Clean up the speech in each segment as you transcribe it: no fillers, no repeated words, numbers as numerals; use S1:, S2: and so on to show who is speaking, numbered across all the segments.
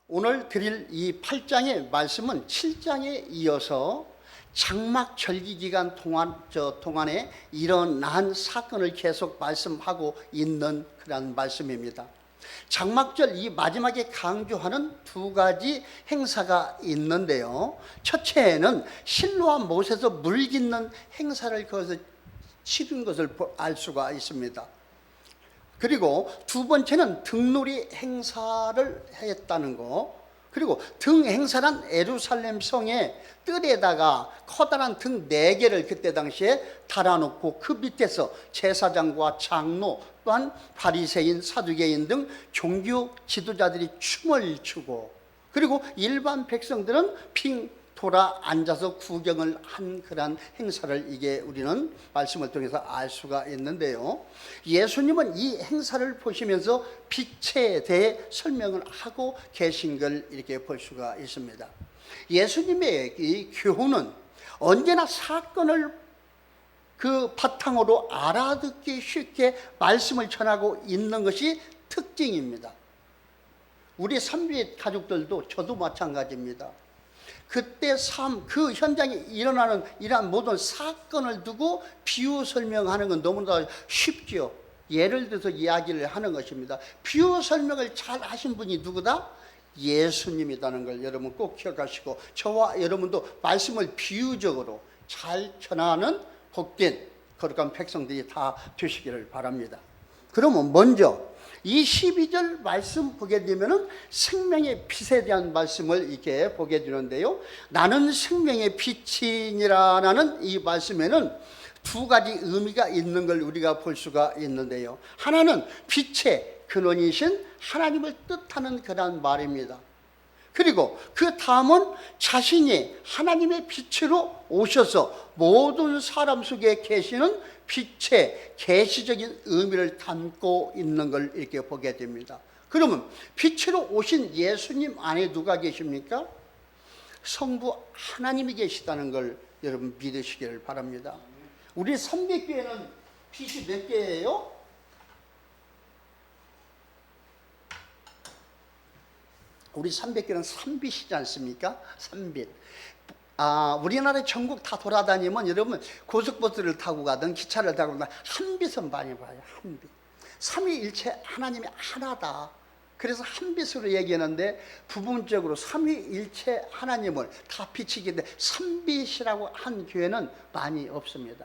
S1: 오늘 드릴 이 8장의 말씀은 7장에 이어서 장막 절기 기간 동안에 일어난 사건을 계속 말씀하고 있는 그런 말씀입니다. 장막절 이 마지막에 강조하는 두 가지 행사가 있는데요. 첫째는 실로와 못에서 물 깃는 행사를 거기서 치른 것을 알 수가 있습니다. 그리고 두 번째는 등놀이 행사를 했다는 거. 그리고 등 행사란 예루살렘 성의 뜰에다가 커다란 등 4개를 그때 당시에 달아놓고 그 밑에서 제사장과 장로 또한 바리새인, 사두개인 등 종교 지도자들이 춤을 추고, 그리고 일반 백성들은 핑 돌아 앉아서 구경을 한 그런 행사를 이게 우리는 말씀을 통해서 알 수가 있는데요. 예수님은 이 행사를 보시면서 빛에 대해 설명을 하고 계신 걸 이렇게 볼 수가 있습니다. 예수님의 이 교훈은 언제나 사건을 그 바탕으로 알아듣기 쉽게 말씀을 전하고 있는 것이 특징입니다. 우리 삼위의 가족들도 저도 마찬가지입니다. 그때 그 현장에 일어나는 이러한 모든 사건을 두고 비유 설명하는 건 너무나 쉽죠. 예를 들어서 이야기를 하는 것입니다. 비유 설명을 잘 하신 분이 누구다? 예수님이라는 걸 여러분 꼭 기억하시고, 저와 여러분도 말씀을 비유적으로 잘 전하는 복된 거룩한 백성들이 다 되시기를 바랍니다. 그러면 먼저 이 12절 말씀 보게 되면은 생명의 빛에 대한 말씀을 이렇게 보게 되는데요. 나는 생명의 빛이니라는 이 말씀에는 두 가지 의미가 있는 걸 우리가 볼 수가 있는데요. 하나는 빛의 근원이신 하나님을 뜻하는 그런 말입니다. 그리고 그 다음은 자신이 하나님의 빛으로 오셔서 모든 사람 속에 계시는 빛의 계시적인 의미를 담고 있는 걸 이렇게 보게 됩니다. 그러면 빛으로 오신 예수님 안에 누가 계십니까? 성부 하나님이 계시다는 걸 여러분 믿으시기를 바랍니다. 우리 삼백교회는 빛이 몇 개예요? 우리 삼백교회는 삼빛이지 않습니까? 삼빛. 우리나라 전국 다 돌아다니면 여러분 고속버스를 타고 가든 기차를 타고 가든 한 빛은 많이 봐요. 한 빛. 삼위일체 하나님이 하나다. 그래서 한 빛으로 얘기하는데 부분적으로 삼위일체 하나님을 다 비치기 때문에 삼빛이라고 한 교회는 많이 없습니다.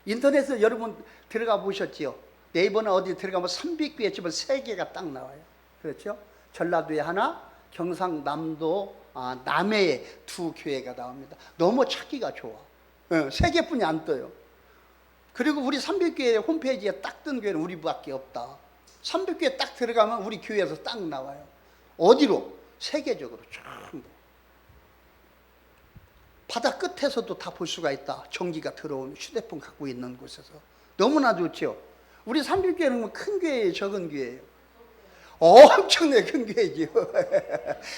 S1: 인터넷에 여러분 들어가 보셨지요? 네이버나 어디 들어가면 삼빛교회 치면 3개가 딱 나와요. 그렇죠? 전라도에 하나, 경상남도 남해에 2 교회가 나옵니다. 너무 찾기가 좋아. 3개뿐이 안 떠요. 그리고 우리 삼백교회 홈페이지에 딱 뜬 교회는 우리밖에 없다. 삼백교회 딱 들어가면 우리 교회에서 딱 나와요. 어디로? 세계적으로 전부. 바다 끝에서도 다 볼 수가 있다. 전기가 들어온 휴대폰 갖고 있는 곳에서. 너무나 좋죠. 우리 삼백교회는 큰 교회예요, 적은 교회예요? 엄청나게 큰 교회지요.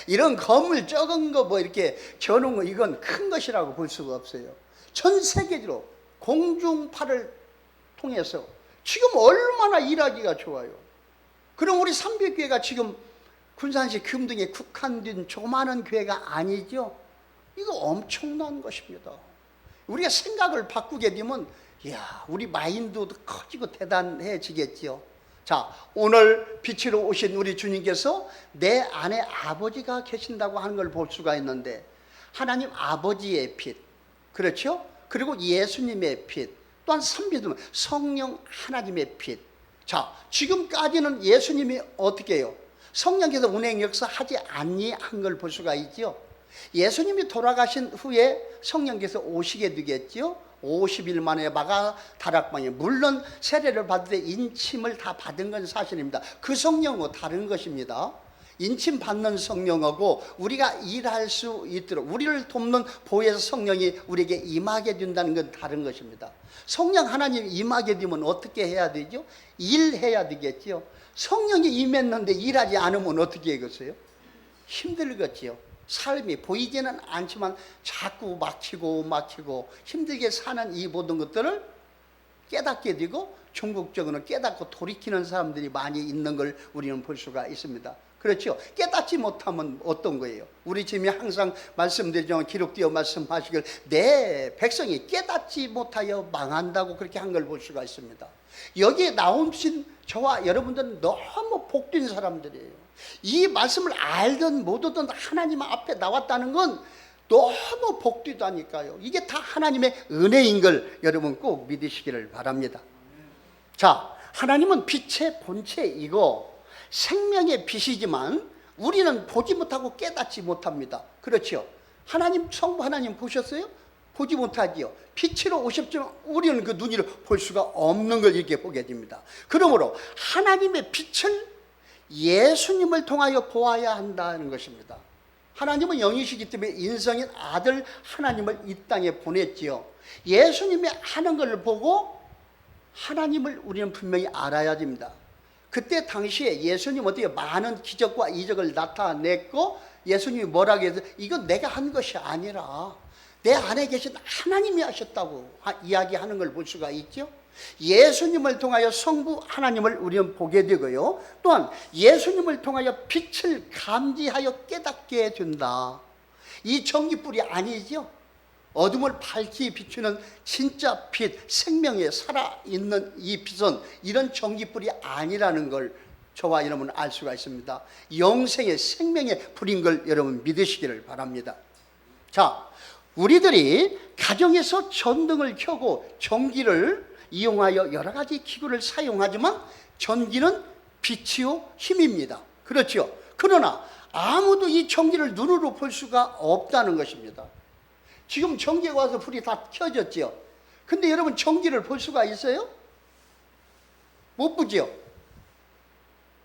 S1: 이런 건물 적은 거 뭐 이렇게 겨놓은 거 이건 큰 것이라고 볼 수가 없어요. 전 세계적으로 공중파를 통해서 지금 얼마나 일하기가 좋아요. 그럼 우리 삼백교회가 지금 군산시 금등에 국한된 조그마한 교회가 아니죠. 이거 엄청난 것입니다. 우리가 생각을 바꾸게 되면 우리 마인드도 커지고 대단해지겠죠. 자, 오늘 빛으로 오신 우리 주님께서 내 안에 아버지가 계신다고 하는 걸 볼 수가 있는데, 하나님 아버지의 빛, 그렇죠? 그리고 예수님의 빛, 또한 삼빛은 성령 하나님의 빛. 자, 지금까지는 예수님이 어떻게 해요? 성령께서 운행 역사하지 아니한 걸 볼 수가 있죠. 예수님이 돌아가신 후에 성령께서 오시게 되겠죠. 50일 만에 마가 다락방에, 물론 세례를 받을 때 인침을 다 받은 건 사실입니다. 그 성령은 다른 것입니다. 인침 받는 성령하고 우리가 일할 수 있도록 우리를 돕는 보혜사 성령이 우리에게 임하게 된다는 건 다른 것입니다. 성령 하나님 임하게 되면 어떻게 해야 되죠? 일해야 되겠죠. 성령이 임했는데 일하지 않으면 어떻게 하겠어요? 힘들겠지요. 삶이 보이지는 않지만 자꾸 막히고 힘들게 사는 이 모든 것들을 깨닫게 되고, 중국적으로는 깨닫고 돌이키는 사람들이 많이 있는 걸 우리는 볼 수가 있습니다. 그렇죠? 깨닫지 못하면 어떤 거예요? 우리 주님이 항상 말씀드리지만 기록되어 말씀하시길 내 백성이 깨닫지 못하여 망한다고 그렇게 한 걸 볼 수가 있습니다. 여기에 나오신 저와 여러분들은 너무 복된 사람들이에요. 이 말씀을 알든 모르든 하나님 앞에 나왔다는 건 너무 복되다니까요. 이게 다 하나님의 은혜인 걸 여러분 꼭 믿으시기를 바랍니다. 자, 하나님은 빛의 본체이고 생명의 빛이지만 우리는 보지 못하고 깨닫지 못합니다. 그렇죠? 하나님, 성부 하나님 보셨어요? 보지 못하지요. 빛으로 오셨지만 우리는 그 눈으로 볼 수가 없는 걸 이렇게 보게 됩니다. 그러므로 하나님의 빛을 예수님을 통하여 보아야 한다는 것입니다. 하나님은 영이시기 때문에 인성인 아들 하나님을 이 땅에 보냈지요. 예수님이 하는 걸 보고 하나님을 우리는 분명히 알아야 됩니다. 그때 당시에 예수님 어떻게 많은 기적과 이적을 나타냈고 예수님이 뭐라고 해서 이건 내가 한 것이 아니라 내 안에 계신 하나님이 하셨다고 이야기하는 걸 볼 수가 있죠. 예수님을 통하여 성부 하나님을 우리는 보게 되고요. 또한 예수님을 통하여 빛을 감지하여 깨닫게 된다. 이 전기불이 아니죠. 어둠을 밝히 비추는 진짜 빛, 생명에 살아있는 이 빛은 이런 전기불이 아니라는 걸 저와 여러분은 알 수가 있습니다. 영생의 생명의 불인 걸 여러분 믿으시기를 바랍니다. 자, 우리들이 가정에서 전등을 켜고 전기를 이용하여 여러 가지 기구를 사용하지만 전기는 빛이요 힘입니다. 그렇죠? 그러나 아무도 이 전기를 눈으로 볼 수가 없다는 것입니다. 지금 전기가 와서 불이 다 켜졌죠. 근데 여러분 전기를 볼 수가 있어요? 못 보죠.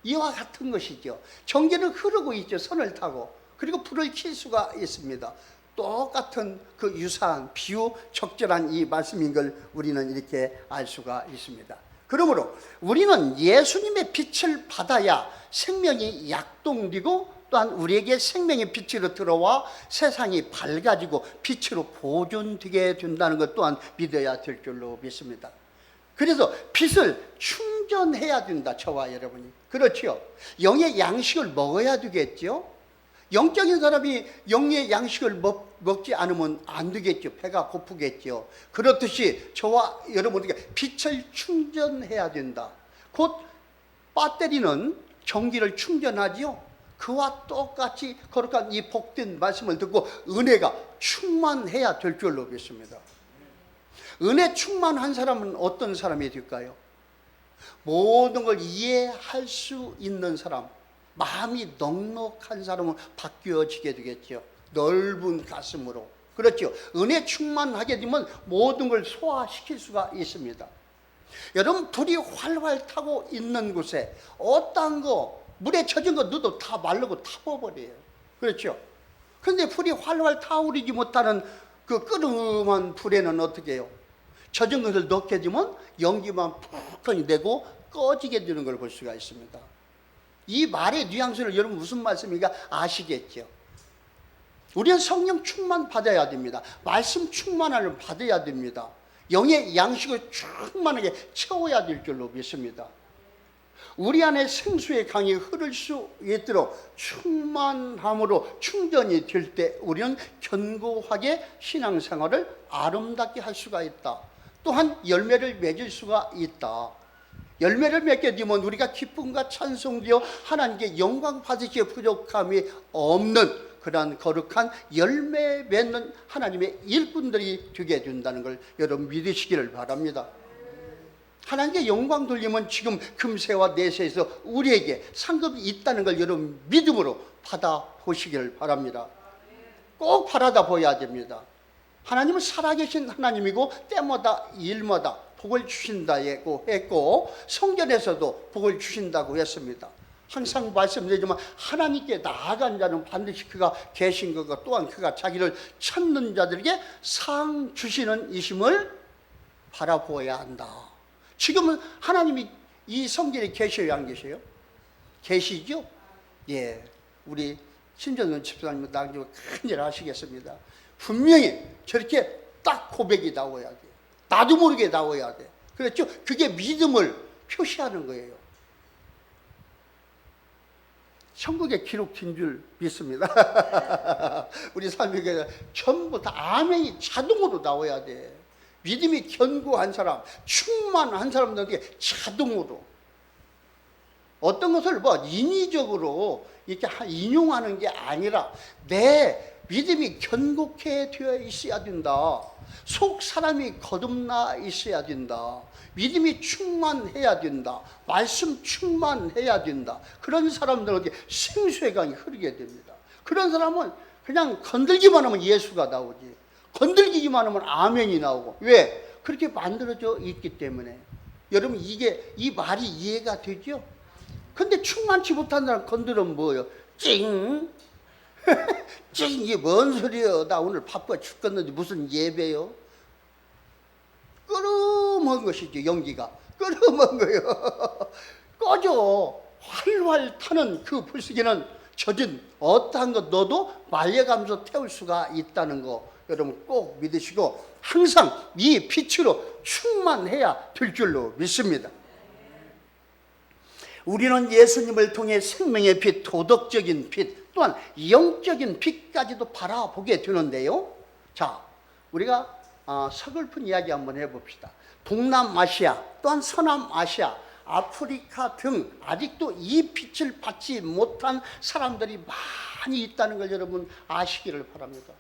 S1: 이와 같은 것이죠. 전기는 흐르고 있죠. 선을 타고. 그리고 불을 켤 수가 있습니다. 똑같은 그 유사한 비유 적절한 이 말씀인 걸 우리는 이렇게 알 수가 있습니다. 그러므로 우리는 예수님의 빛을 받아야 생명이 약동되고 또한 우리에게 생명의 빛으로 들어와 세상이 밝아지고 빛으로 보존되게 된다는 것 또한 믿어야 될 줄로 믿습니다. 그래서 빛을 충전해야 된다. 저와 여러분이. 그렇죠. 영의 양식을 먹어야 되겠죠. 영적인 사람이 영의 양식을 먹지 않으면 안 되겠죠. 배가 고프겠죠. 그렇듯이 저와 여러분에게 빛을 충전해야 된다. 곧 배터리는 전기를 충전하지요. 그와 똑같이 거룩한 이 복된 말씀을 듣고 은혜가 충만해야 될 줄로 믿습니다. 은혜 충만한 사람은 어떤 사람이 될까요? 모든 걸 이해할 수 있는 사람, 마음이 넉넉한 사람은 바뀌어지게 되겠죠. 넓은 가슴으로. 그렇죠. 은혜 충만하게 되면 모든 걸 소화시킬 수가 있습니다. 여러분 불이 활활 타고 있는 곳에 어떠한 거 물에 젖은 거 넣어도 다 마르고 타버려요. 그렇죠. 그런데 불이 활활 타오르지 못하는 그 끓음한 불에는 어떻게 해요? 젖은 것을 넣게 되면 연기만 푹 내고 꺼지게 되는 걸 볼 수가 있습니다. 이 말의 뉘앙스를 여러분 무슨 말씀인가 아시겠죠? 우리는 성령 충만 받아야 됩니다. 말씀 충만을 받아야 됩니다. 영의 양식을 충만하게 채워야 될 줄로 믿습니다. 우리 안에 생수의 강이 흐를 수 있도록 충만함으로 충전이 될 때 우리는 견고하게 신앙생활을 아름답게 할 수가 있다. 또한 열매를 맺을 수가 있다. 열매를 맺게 되면 우리가 기쁨과 찬송되어 하나님께 영광 받으시기에 부족함이 없는 그러한 거룩한 열매 맺는 하나님의 일꾼들이 되게 된다는 걸 여러분 믿으시기를 바랍니다. 하나님께 영광 돌리면 지금 금세와 내세에서 우리에게 상급이 있다는 걸 여러분 믿음으로 받아보시기를 바랍니다. 꼭 받아봐야 됩니다. 하나님은 살아계신 하나님이고 때마다 일마다 복을 주신다고 했고 성전에서도 복을 주신다고 했습니다. 항상 말씀드리지만 하나님께 나아간 자는 반드시 그가 계신 것과 또한 그가 자기를 찾는 자들에게 상 주시는 이심을 바라보아야 한다. 지금은 하나님이 이 성전에 계셔요, 안 계셔요? 계시죠? 예, 우리 신전원 집사님 나중에 큰일 하시겠습니다. 분명히 저렇게 딱 고백이 나와야 돼. 나도 모르게 나와야 돼. 그렇죠? 그게 믿음을 표시하는 거예요. 천국에 기록된 줄 믿습니다. 우리 삶에게 전부 다 아멘이 자동으로 나와야 돼. 믿음이 견고한 사람, 충만한 사람들에게 자동으로. 어떤 것을 인위적으로 이렇게 인용하는 게 아니라 내 믿음이 견고케 되어 있어야 된다. 속 사람이 거듭나 있어야 된다. 믿음이 충만해야 된다. 말씀 충만해야 된다. 그런 사람들에게 생수의 강이 흐르게 됩니다. 그런 사람은 그냥 건들기만 하면 예수가 나오지. 건들기만 하면 아멘이 나오고. 왜? 그렇게 만들어져 있기 때문에. 여러분, 이 말이 이해가 되죠? 근데 충만치 못한 사람 건드리면 뭐예요? 찡! 찡! 이게 뭔 소리예요? 나 오늘 바빠 죽겠는데 무슨 예배요? 끓음한 것이죠, 연기가. 끓음한 거예요. 꺼져. 활활 타는 그 불씨기는 젖은 어떠한 것 넣어도 말려가면서 태울 수가 있다는 거 여러분 꼭 믿으시고 항상 이 빛으로 충만해야 될 줄로 믿습니다. 우리는 예수님을 통해 생명의 빛, 도덕적인 빛, 또한 영적인 빛까지도 바라보게 되는데요. 자, 우리가 서글픈 이야기 한번 해봅시다. 동남아시아, 또한 서남아시아, 아프리카 등 아직도 이 빛을 받지 못한 사람들이 많이 있다는 걸 여러분 아시기를 바랍니다.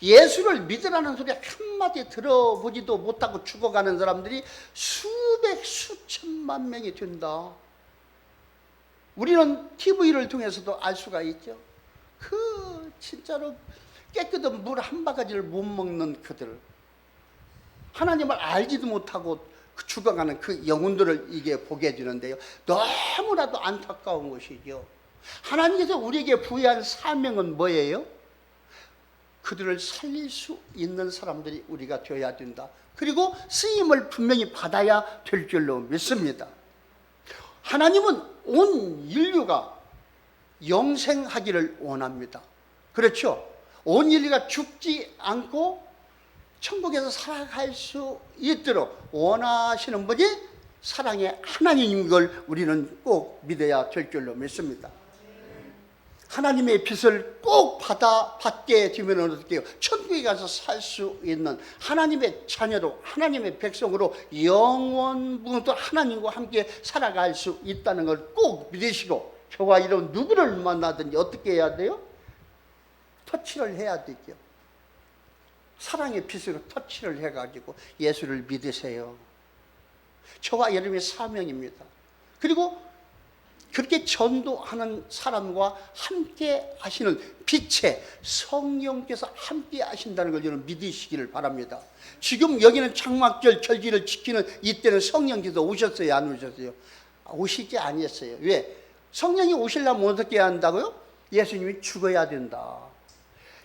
S1: 예수를 믿으라는 소리 한마디 들어보지도 못하고 죽어가는 사람들이 수백, 수천만 명이 된다. 우리는 TV를 통해서도 알 수가 있죠. 진짜로 깨끗한 물 한 바가지를 못 먹는 그들, 하나님을 알지도 못하고 죽어가는 그 영혼들을 이게 보게 되는데요. 너무나도 안타까운 것이죠. 하나님께서 우리에게 부여한 사명은 뭐예요? 그들을 살릴 수 있는 사람들이 우리가 되어야 된다. 그리고 쓰임을 분명히 받아야 될 줄로 믿습니다. 하나님은 온 인류가 영생하기를 원합니다. 그렇죠? 온 인류가 죽지 않고 천국에서 살아갈 수 있도록 원하시는 분이 사랑의 하나님인 걸 우리는 꼭 믿어야 될 줄로 믿습니다. 하나님의 빛을 꼭 받게 되면 어떻게 해요? 천국에 가서 살 수 있는 하나님의 자녀로, 하나님의 백성으로 영원부터 하나님과 함께 살아갈 수 있다는 걸 꼭 믿으시고, 저와 이런 누구를 만나든지 어떻게 해야 돼요? 터치를 해야 되죠. 사랑의 빛으로 터치를 해가지고 예수를 믿으세요. 저와 여러분의 사명입니다. 그리고 그렇게 전도하는 사람과 함께 하시는 빛의 성령께서 함께 하신다는 걸 여러분 믿으시기를 바랍니다. 지금 여기는 장막절 절기를 지키는 이때는 성령께서 오셨어요, 안 오셨어요? 오시지 아니었어요. 왜? 성령이 오시려면 어떻게 해야 한다고요? 예수님이 죽어야 된다.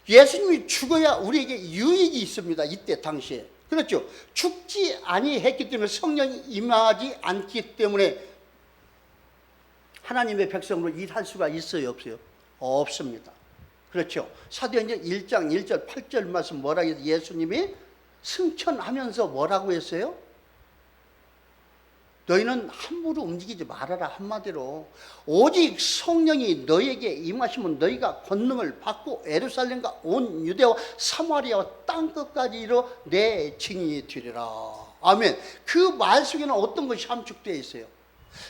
S1: 예수님이 죽어야 우리에게 유익이 있습니다. 이때 당시에. 그렇죠? 죽지 아니했기 때문에 성령이 임하지 않기 때문에 하나님의 백성으로 일할 수가 있어요, 없어요? 없습니다. 그렇죠? 사도행전 1장 1절 8절 말씀 뭐라고 해서 예수님이 승천하면서 뭐라고 했어요? 너희는 함부로 움직이지 말아라. 한마디로 오직 성령이 너에게 임하시면 너희가 권능을 받고 예루살렘과 온 유대와 사마리아와 땅끝까지 이르러 내 증인이 되리라. 아멘. 그 말 속에는 어떤 것이 함축되어 있어요?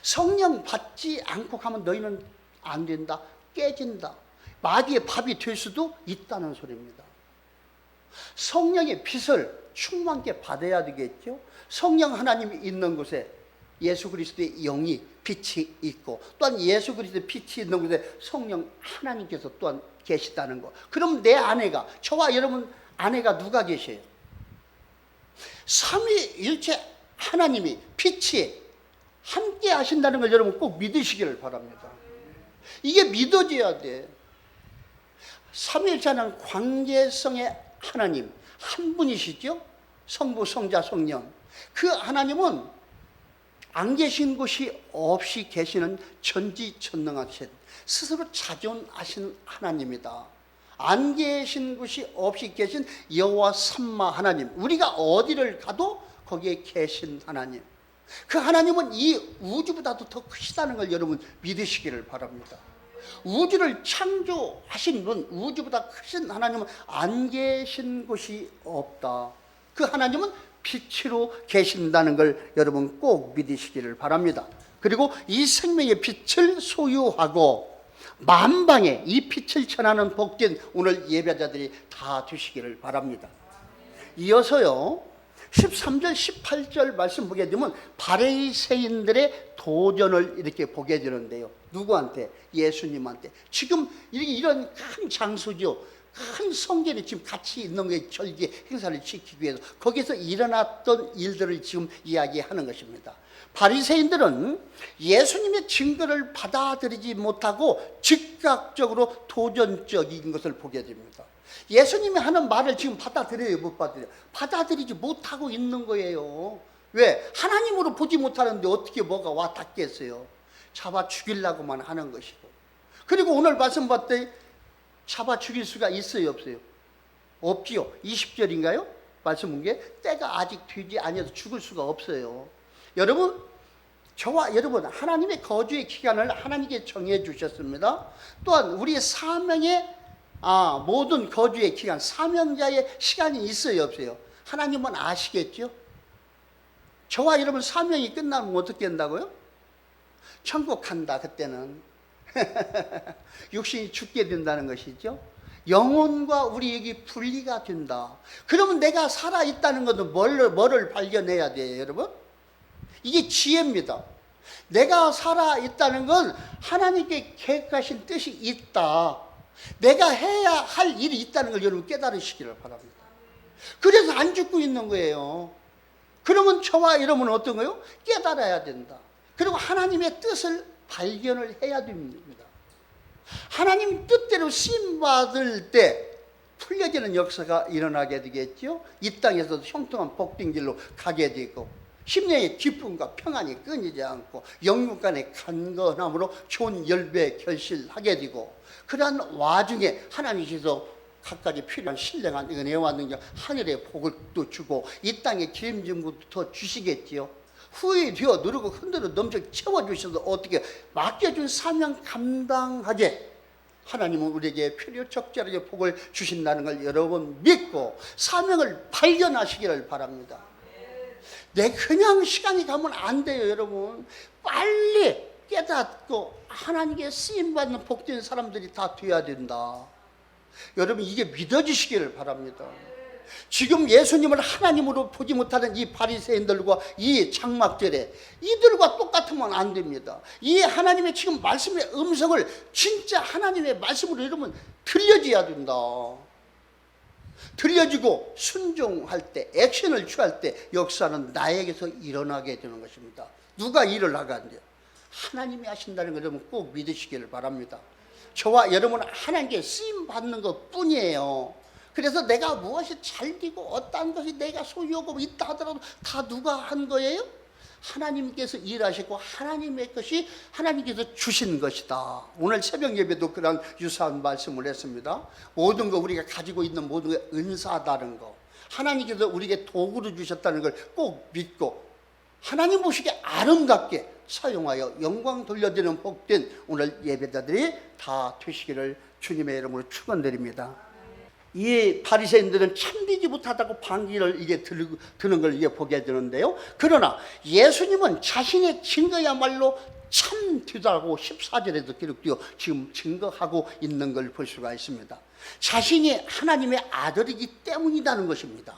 S1: 성령 받지 않고 가면 너희는 안 된다, 깨진다, 마귀의 밥이 될 수도 있다는 소리입니다. 성령의 빛을 충만하게 받아야 되겠죠. 성령 하나님이 있는 곳에 예수 그리스도의 영이 빛이 있고, 또한 예수 그리스도의 빛이 있는 곳에 성령 하나님께서 또한 계시다는 거. 그럼 내 아내가, 저와 여러분 아내가 누가 계셔요? 삼위일체 하나님이 빛이 함께 하신다는 걸 여러분 꼭 믿으시기를 바랍니다. 이게 믿어져야 돼. 삼위일체 하나님, 관계성의 하나님 한 분이시죠. 성부, 성자, 성령. 그 하나님은 안 계신 곳이 없이 계시는 전지전능하신, 스스로 자존하신 하나님이다. 안 계신 곳이 없이 계신 여호와 삼마 하나님, 우리가 어디를 가도 거기에 계신 하나님. 그 하나님은 이 우주보다도 더 크시다는 걸 여러분 믿으시기를 바랍니다. 우주를 창조하신 분, 우주보다 크신 하나님은 안 계신 곳이 없다. 그 하나님은 빛으로 계신다는 걸 여러분 꼭 믿으시기를 바랍니다. 그리고 이 생명의 빛을 소유하고 만방에 이 빛을 전하는 복된 오늘 예배자들이 다 되시기를 바랍니다. 이어서요 13절 18절 말씀 보게 되면 바리새인들의 도전을 이렇게 보게 되는데요. 누구한테? 예수님한테. 지금 이런 큰 장소죠. 큰 성전이 지금 같이 있는 거예요. 절기 행사를 지키기 위해서. 거기서 일어났던 일들을 지금 이야기하는 것입니다. 바리새인들은 예수님의 증거를 받아들이지 못하고 즉각적으로 도전적인 것을 보게 됩니다. 예수님이 하는 말을 지금 받아들여요, 못 받아들여요? 받아들이지 못하고 있는 거예요. 왜? 하나님으로 보지 못하는데 어떻게 뭐가 와 닿겠어요? 잡아 죽이려고만 하는 것이고. 그리고 오늘 말씀 봤더니 잡아 죽일 수가 있어요, 없어요? 없지요. 20절인가요? 말씀 본 게 때가 아직 되지 아니어서 죽을 수가 없어요. 여러분, 저와 여러분 하나님의 거주의 기간을 하나님께 정해 주셨습니다. 또한 우리의 사명의 모든 거주의 기간, 사명자의 시간이 있어요, 없어요? 하나님은 아시겠죠? 저와 여러분 사명이 끝나면 어떻게 한다고요? 천국 간다. 그때는 육신이 죽게 된다는 것이죠. 영혼과 우리 여기 분리가 된다. 그러면 내가 살아있다는 것은 뭐를 발견해야 돼요, 여러분? 이게 지혜입니다. 내가 살아있다는 건 하나님께 계획하신 뜻이 있다. 내가 해야 할 일이 있다는 걸 여러분 깨달으시기를 바랍니다. 그래서 안 죽고 있는 거예요. 그러면 저와 여러분은 어떤 거요? 깨달아야 된다. 그리고 하나님의 뜻을 발견을 해야 됩니다. 하나님 뜻대로 쓰임받을 때 풀려지는 역사가 일어나게 되겠죠. 이 땅에서도 형통한 복된 길로 가게 되고 심령의 기쁨과 평안이 끊이지 않고 영육 간의 간건함으로 좋은 열배 결실하게 되고, 그러한 와중에 하나님께서 각가지 필요한 신령한 은혜와 능력, 하늘의 복을 또 주고 이 땅에 기름짐도 더 주시겠지요. 후에 되어 누르고 흔들어 넘쳐 채워주셔서 어떻게 맡겨준 사명 감당하게 하나님은 우리에게 필요 적절하게 복을 주신다는 걸 여러분 믿고 사명을 발견하시기를 바랍니다. 내 그냥 시간이 가면 안 돼요, 여러분. 빨리 깨닫고 하나님께 쓰임받는 복된 사람들이 다 돼야 된다. 여러분 이게 믿어지시기를 바랍니다. 지금 예수님을 하나님으로 보지 못하는 이 바리새인들과 이 장막절에 이들과 똑같으면 안 됩니다. 이 하나님의 지금 말씀의 음성을 진짜 하나님의 말씀으로 여러분 들려줘야 된다. 들려지고 순종할 때, 액션을 취할 때 역사는 나에게서 일어나게 되는 것입니다. 누가 일을 하간대요? 하나님이 하신다는 걸 여러분 꼭 믿으시기를 바랍니다. 저와 여러분은 하나님께 쓰임받는 것 뿐이에요. 그래서 내가 무엇이 잘 되고 어떤 것이 내가 소유하고 있다 하더라도 다 누가 한 거예요? 하나님께서 일하시고 하나님의 것이 하나님께서 주신 것이다. 오늘 새벽 예배도 그런 유사한 말씀을 했습니다. 모든 거 우리가 가지고 있는 모든 게 은사다는 거, 하나님께서 우리에게 도구를 주셨다는 걸 꼭 믿고 하나님 보시기에 아름답게 사용하여 영광 돌려드리는 복된 오늘 예배자들이 다 되시기를 주님의 이름으로 축원드립니다. 이 바리새인들은 참되지 못하다고 반기를 이게 드는 걸 이게 보게 되는데요. 그러나 예수님은 자신의 증거야말로 참되다고 14절에도 기록되어 지금 증거하고 있는 걸 볼 수가 있습니다. 자신이 하나님의 아들이기 때문이라는 것입니다.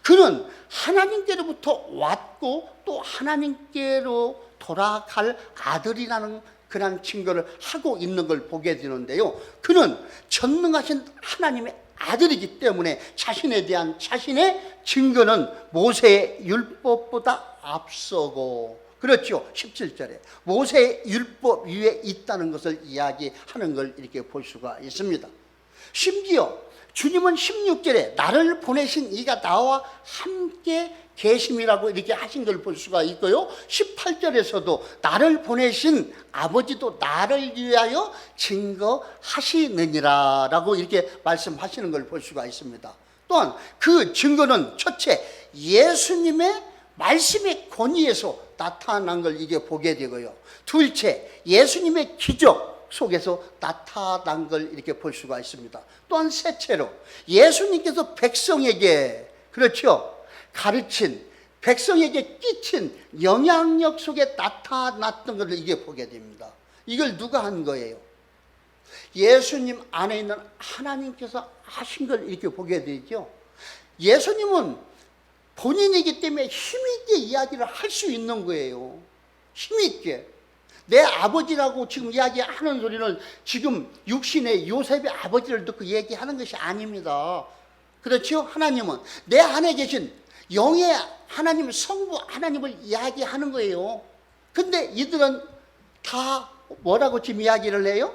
S1: 그는 하나님께로부터 왔고 또 하나님께로 돌아갈 아들이라는 그런 증거를 하고 있는 걸 보게 되는데요. 그는 전능하신 하나님의 아들이기 때문에 자신에 대한 자신의 증거는 모세의 율법보다 앞서고, 그렇죠. 17절에 모세의 율법 위에 있다는 것을 이야기하는 걸 이렇게 볼 수가 있습니다. 심지어 주님은 16절에 나를 보내신 이가 나와 함께 계심이라고 이렇게 하신 걸 볼 수가 있고요. 18절에서도 나를 보내신 아버지도 나를 위하여 증거하시느니라 라고 이렇게 말씀하시는 걸 볼 수가 있습니다. 또한 그 증거는 첫째 예수님의 말씀의 권위에서 나타난 걸 이게 보게 되고요. 둘째 예수님의 기적, 속에서 나타난 걸 이렇게 볼 수가 있습니다. 또한 셋째로 예수님께서 백성에게 그렇죠 가르친 백성에게 끼친 영향력 속에 나타났던 것을 이게 보게 됩니다. 이걸 누가 한 거예요? 예수님 안에 있는 하나님께서 하신 걸 이렇게 보게 되죠. 예수님은 본인이기 때문에 힘있게 이야기를 할 수 있는 거예요. 힘있게. 내 아버지라고 지금 이야기하는 소리는 지금 육신의 요셉의 아버지를 듣고 얘기하는 것이 아닙니다. 그렇죠? 하나님은 내 안에 계신 영의 하나님, 성부 하나님을 이야기하는 거예요. 근데 이들은 다 뭐라고 지금 이야기를 해요?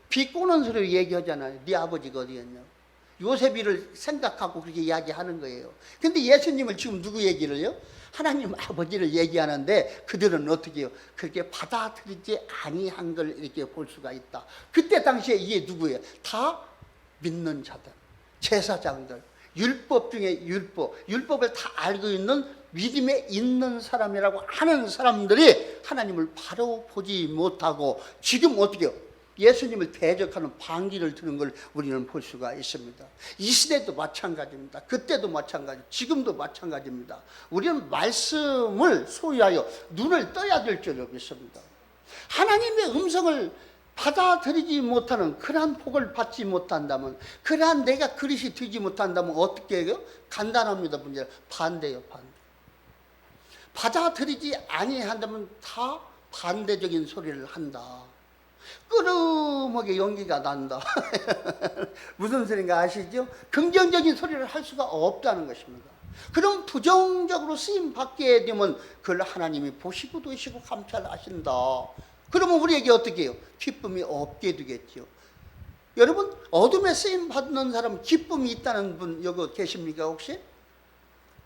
S1: 비꼬는 소리로 얘기하잖아요. 네 아버지가 어디였냐? 요셉이를 생각하고 그렇게 이야기하는 거예요. 근데 예수님을 지금 누구 얘기를 해요? 하나님 아버지를 얘기하는데 그들은 어떻게 해요? 그렇게 받아들이지 아니한 걸 이렇게 볼 수가 있다. 그때 당시에 이게 누구예요? 다 믿는 자들, 제사장들, 율법 중에 율법을 다 알고 있는 믿음에 있는 사람이라고 하는 사람들이 하나님을 바로 보지 못하고 지금 어떻게 해요? 예수님을 대적하는 반기를 드는 걸 우리는 볼 수가 있습니다. 이 시대도 마찬가지입니다. 그때도 마찬가지, 지금도 마찬가지입니다. 우리는 말씀을 소유하여 눈을 떠야 될 줄로 믿습니다. 하나님의 음성을 받아들이지 못하는 그러한 복을 받지 못한다면, 그러한 내가 그릇이 되지 못한다면 어떻게 해요? 간단합니다. 문제는 반대예요. 반대. 받아들이지 아니한다면 다 반대적인 소리를 한다. 끄름하게 연기가 난다. 무슨 소리인가 아시죠? 긍정적인 소리를 할 수가 없다는 것입니다. 그럼 부정적으로 쓰임 받게 되면 그걸 하나님이 보시고도 계시고 감찰하신다. 그러면 우리에게 어떻게 해요? 기쁨이 없게 되겠죠. 여러분, 어둠에 쓰임 받는 사람 기쁨이 있다는 분 여기 계십니까 혹시?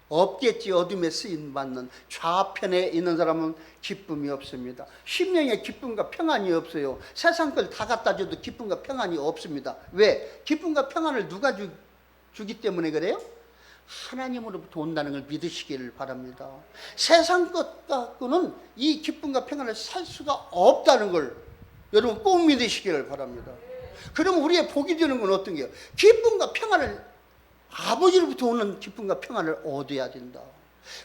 S1: 없겠지. 어둠에 쓰임 받는 좌편에 있는 사람은 기쁨이 없습니다. 심령에 기쁨과 평안이 없어요. 세상 걸 다 갖다 줘도 기쁨과 평안이 없습니다. 왜? 기쁨과 평안을 누가 주기 때문에 그래요? 하나님으로부터 온다는 걸 믿으시기를 바랍니다. 세상 것 갖고는 이 기쁨과 평안을 살 수가 없다는 걸 여러분 꼭 믿으시기를 바랍니다. 그럼 우리의 복이 되는 건 어떤 게요? 기쁨과 평안을 아버지로부터 오는 기쁨과 평안을 얻어야 된다.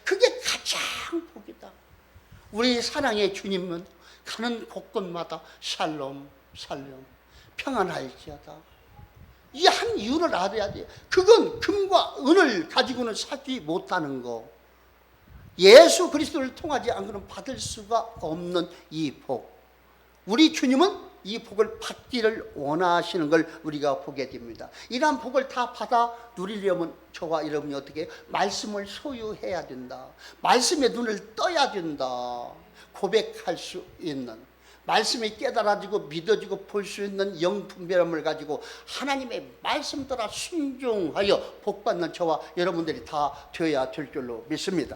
S1: 그게 가장 복이다. 우리 사랑의 주님은 가는 곳곳마다 샬롬 샬롬 평안할지어다. 이 한 이유를 알아야 돼요. 그건 금과 은을 가지고는 사지 못하는 거. 예수 그리스도를 통하지 않고는 받을 수가 없는 이 복. 우리 주님은 이 복을 받기를 원하시는 걸 우리가 보게 됩니다. 이러한 복을 다 받아 누리려면 저와 여러분이 어떻게 해요? 말씀을 소유해야 된다. 말씀에 눈을 떠야 된다. 고백할 수 있는, 말씀이 깨달아지고 믿어지고 볼 수 있는 영분별함을 가지고 하나님의 말씀 따라 순종하여 복받는 저와 여러분들이 다 되어야 될 줄로 믿습니다.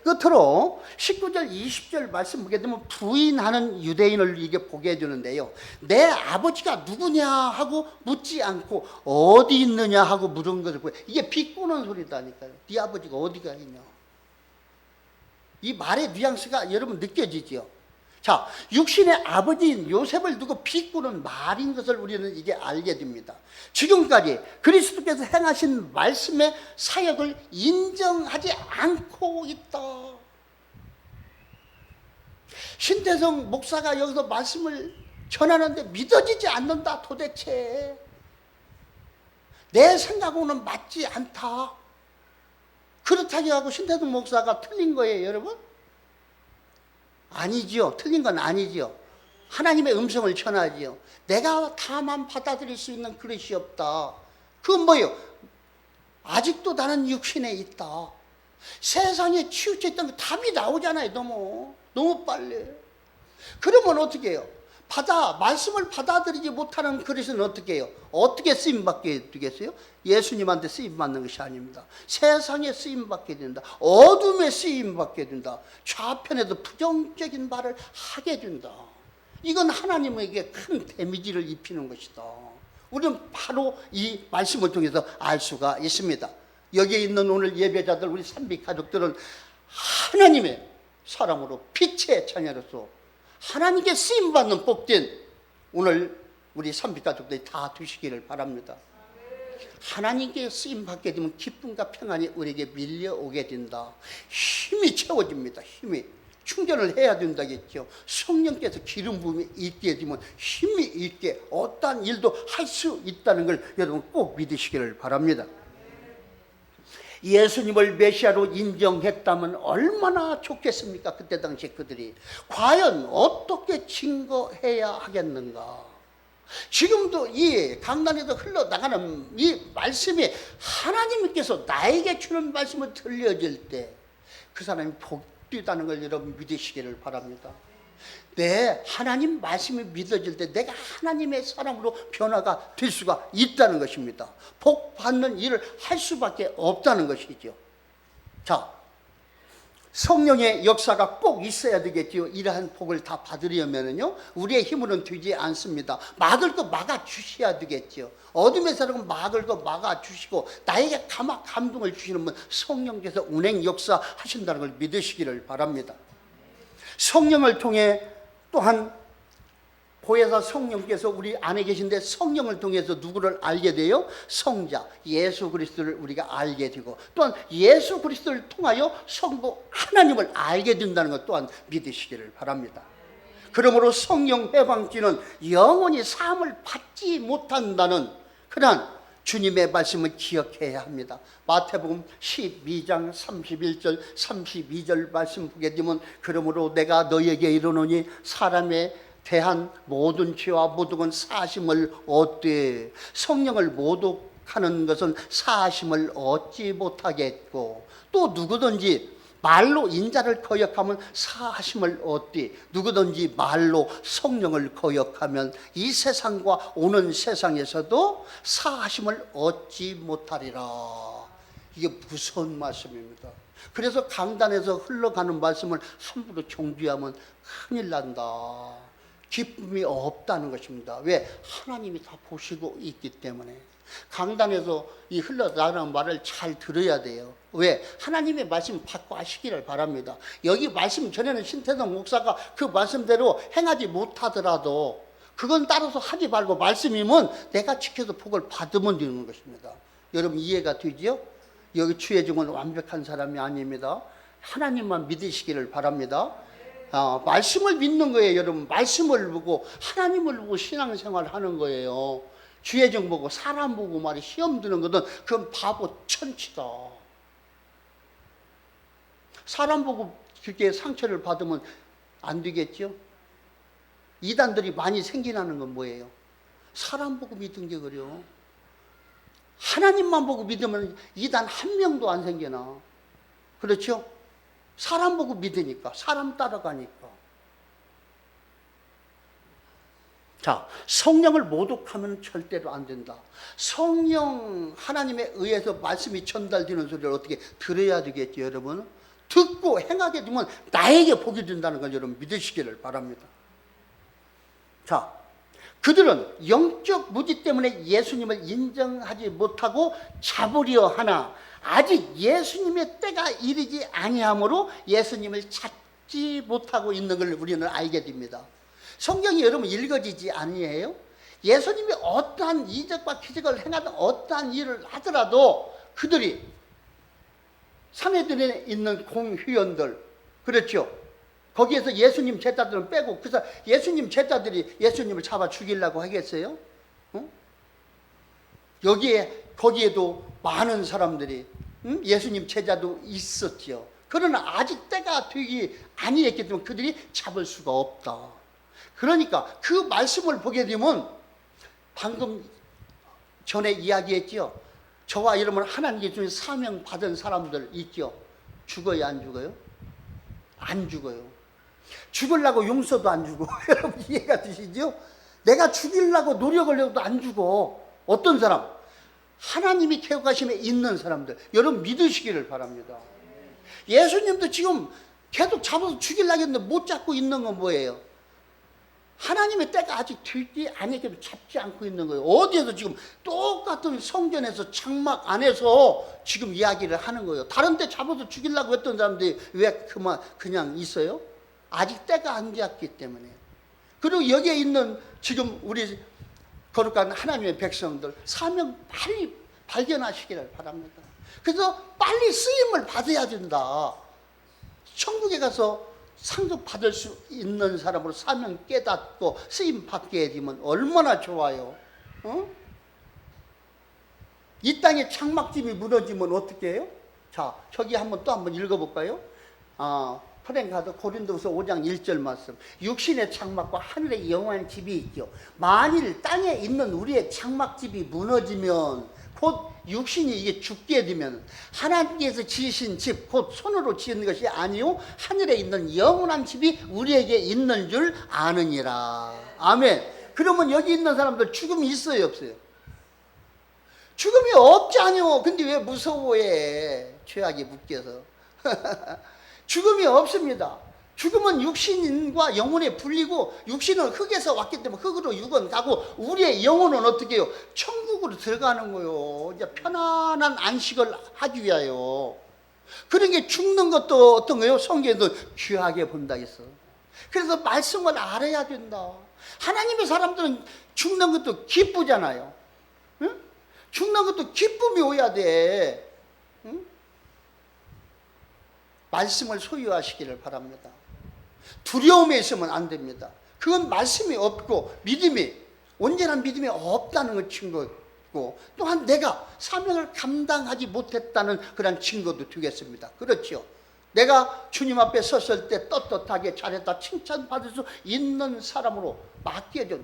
S1: 끝으로 19절 20절 말씀 보게 되면 부인하는 유대인을 이게 보게 해주는데요. 내 아버지가 누구냐 하고 묻지 않고 어디 있느냐 하고 물은 것을 보여. 이게 비꼬는 소리다니까요. 네 아버지가 어디가 있냐. 이 말의 뉘앙스가 여러분 느껴지죠. 자, 육신의 아버지인 요셉을 두고 비꼬는 말인 것을 우리는 이게 알게 됩니다. 지금까지 그리스도께서 행하신 말씀의 사역을 인정하지 않고 있다. 신태성 목사가 여기서 말씀을 전하는데 믿어지지 않는다. 도대체 내 생각으로는 맞지 않다. 그렇다고 하고 신태성 목사가 틀린 거예요, 여러분? 아니지요. 틀린 건 아니지요. 하나님의 음성을 전하지요. 내가 다만 받아들일 수 있는 그릇이 없다. 그건 뭐예요? 아직도 나는 육신에 있다. 세상에 치우쳐 있던 거 답이 나오잖아요. 너무 빨리. 그러면 어떻게 해요? 말씀을 받아들이지 못하는 그릇은 어떻게 해요? 어떻게 쓰임받게 되겠어요? 예수님한테 쓰임받는 것이 아닙니다. 세상에 쓰임받게 된다. 어둠에 쓰임받게 된다. 좌편에도 부정적인 말을 하게 된다. 이건 하나님에게 큰 데미지를 입히는 것이다. 우리는 바로 이 말씀을 통해서 알 수가 있습니다. 여기에 있는 오늘 예배자들, 우리 산비 가족들은 하나님의 사람으로 빛의 자녀로서 하나님께 쓰임받는 복된 오늘 우리 삼비가족들이 다 드시기를 바랍니다. 하나님께 쓰임받게 되면 기쁨과 평안이 우리에게 밀려오게 된다. 힘이 채워집니다. 힘이. 충전을 해야 된다겠죠. 성령께서 기름 부음이 있게 되면 힘이 있게 어떠한 일도 할 수 있다는 걸 여러분 꼭 믿으시기를 바랍니다. 예수님을 메시아로 인정했다면 얼마나 좋겠습니까? 그때 당시 그들이 과연 어떻게 증거해야 하겠는가? 지금도 이 강단에서 흘러나가는 이 말씀이 하나님께서 나에게 주는 말씀을 들려질 때 그 사람이 복되다는 걸 여러분 믿으시기를 바랍니다. 내 하나님 말씀이 믿어질 때 내가 하나님의 사람으로 변화가 될 수가 있다는 것입니다. 복 받는 일을 할 수밖에 없다는 것이죠. 자, 성령의 역사가 꼭 있어야 되겠지요. 이러한 복을 다 받으려면요, 우리의 힘으로는 되지 않습니다. 막을 거 막아 주셔야 되겠지요. 어둠의 사람은 막을 거 막아 주시고 나에게 감동을 주시는 분 성령께서 운행 역사 하신다는 걸 믿으시기를 바랍니다. 성령을 통해 또한 보혜사 성령께서 우리 안에 계신데 성령을 통해서 누구를 알게 돼요? 성자 예수 그리스도를 우리가 알게 되고 또한 예수 그리스도를 통하여 성부 하나님을 알게 된다는 것 또한 믿으시기를 바랍니다. 그러므로 성령 해방죄는 영원히 사함을 받지 못한다는 그러한 주님의 말씀을 기억해야 합니다. 마태복음 12장 31절 32절 말씀 보게 되면 그러므로 내가 너희에게 이르노니 사람에 대한 모든 죄와 모독은 사심을 얻되 성령을 모독하는 것은 사심을 얻지 못하겠고 또 누구든지 말로 인자를 거역하면 사심을 얻되 누구든지 말로 성령을 거역하면 이 세상과 오는 세상에서도 사심을 얻지 못하리라. 이게 무서운 말씀입니다. 그래서 강단에서 흘러가는 말씀을 함부로 정죄하면 큰일 난다. 기쁨이 없다는 것입니다. 왜? 하나님이 다 보시고 있기 때문에. 강단에서 이 흘러나가는 말을 잘 들어야 돼요. 왜? 하나님의 말씀 받고 하시기를 바랍니다. 여기 말씀 전에는 신태동 목사가 그 말씀대로 행하지 못하더라도 그건 따라서 하지 말고 말씀이면 내가 지켜서 복을 받으면 되는 것입니다. 여러분 이해가 되죠? 여기 주의종은 완벽한 사람이 아닙니다. 하나님만 믿으시기를 바랍니다. 말씀을 믿는 거예요. 여러분 말씀을 보고 하나님을 보고 신앙생활을 하는 거예요. 주의종 보고 사람 보고 말이 시험 드는 거든 그건 바보 천치다. 사람 보고 그렇게 상처를 받으면 안 되겠죠? 이단들이 많이 생겨나는 건 뭐예요? 사람 보고 믿은 게 그래요. 하나님만 보고 믿으면 이단 한 명도 안 생겨나. 그렇죠? 사람 보고 믿으니까, 사람 따라가니까. 자, 성령을 모독하면 절대로 안 된다. 성령 하나님에 의해서 말씀이 전달되는 소리를 어떻게 들어야 되겠죠, 여러분? 듣고 행하게 되면 나에게 복이 된다는 걸 여러분 믿으시기를 바랍니다. 자, 그들은 영적 무지 때문에 예수님을 인정하지 못하고 잡으려 하나 아직 예수님의 때가 이르지 아니하므로 예수님을 찾지 못하고 있는 걸 우리는 알게 됩니다. 성경이 여러분 읽어지지 아니에요? 예수님이 어떠한 이적과 기적을 행하든 어떠한 일을 하더라도 그들이 산헤드린에 있는 공회원들, 그렇죠? 거기에서 예수님 제자들은 빼고 그래서 예수님 제자들이 예수님을 잡아 죽이려고 하겠어요? 거기에도 많은 사람들이 예수님 제자도 있었죠. 그러나 아직 때가 되기 아니했기 때문에 그들이 잡을 수가 없다. 그러니까 그 말씀을 보게 되면 방금 전에 이야기했죠. 저와 여러분 하나님께 주신 사명 받은 사람들 있죠. 죽어요, 안 죽어요? 안 죽어요. 죽으려고 용서도 안 주고 여러분 이해가 되시죠? 내가 죽이려고 노력을 해도 안 죽어. 어떤 사람? 하나님이 계획하심에 있는 사람들. 여러분 믿으시기를 바랍니다. 예수님도 지금 계속 잡아서 죽이려고 했는데 못 잡고 있는 건 뭐예요? 하나님의 때가 아직 되지 않았기도 잡지 않고 있는 거예요. 어디에서 지금 똑같은 성전에서 장막 안에서 지금 이야기를 하는 거예요. 다른 데 잡아서 죽이려고 했던 사람들이 왜 그냥 있어요? 아직 때가 안 되었기 때문에. 그리고 여기에 있는 지금 우리 거룩한 하나님의 백성들 사명 빨리 발견하시기를 바랍니다. 그래서 빨리 쓰임을 받아야 된다. 천국에 가서 상속 받을 수 있는 사람으로 사명 깨닫고 쓰임 받게 되면 얼마나 좋아요. 이 땅에 장막집이 무너지면 어떻게 해요? 자, 저기 또 한번 읽어볼까요? 프랭카드 고린도후서 5장 1절 말씀. 육신의 장막과 하늘의 영원한 집이 있죠. 만일 땅에 있는 우리의 장막집이 무너지면 곧 육신이 이게 죽게 되면 하나님께서 지으신 집, 곧 손으로 지은 것이 아니요 하늘에 있는 영원한 집이 우리에게 있는 줄 아느니라. 아멘. 그러면 여기 있는 사람들 죽음이 있어요, 없어요? 죽음이 없잖아요. 근데 왜 무서워해? 죄악에 묶여서. 죽음이 없습니다. 죽음은 육신과 영혼에 불리고, 육신은 흙에서 왔기 때문에 흙으로 육은 가고, 우리의 영혼은 어떻게 해요? 천국으로 들어가는 거예요. 이제 편안한 안식을 하기 위하여. 그런 게 죽는 것도 어떤 거예요? 성경에도 귀하게 본다 했어. 그래서 말씀을 알아야 된다. 하나님의 사람들은 죽는 것도 기쁘잖아요. 응? 죽는 것도 기쁨이 오야 돼. 응? 말씀을 소유하시기를 바랍니다. 두려움에 있으면 안 됩니다. 그건 말씀이 없고 온전한 믿음이 없다는 걸 증거고, 또한 내가 사명을 감당하지 못했다는 그런 증거도 되겠습니다. 그렇죠? 내가 주님 앞에 섰을 때 떳떳하게 잘했다 칭찬받을 수 있는 사람으로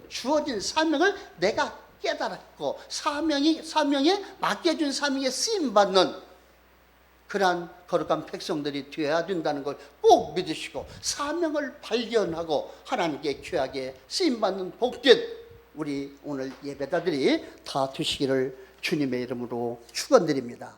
S1: 주어진 사명을 내가 깨달았고, 사명에 맡겨준 사명에 쓰임받는 그러한 거룩한 백성들이 되어야 된다는 걸 꼭 믿으시고, 사명을 발견하고 하나님께 귀하게 쓰임받는 복된 우리 오늘 예배자들이 다 되시기를 주님의 이름으로 축원드립니다.